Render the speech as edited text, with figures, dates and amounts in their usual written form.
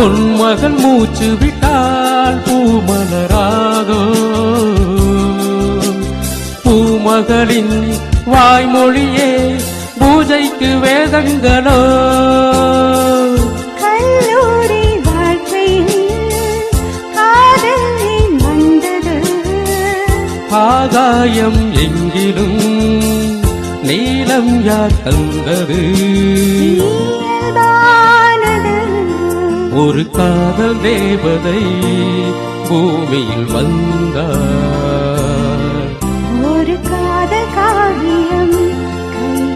பொன்மகன் மூச்சு விட்டால் பூமலராதோ பூமகளின் வாய்மொழியே பூஜைக்கு வேதங்களோ கல்லூரி வாழ்க்கையில் காதல் ஏன் வந்தது ஆகாயம் எங்கிலும் நீலம் யார் தந்தது ஒரு காதல் தேவதை பூமியில் வந்தார்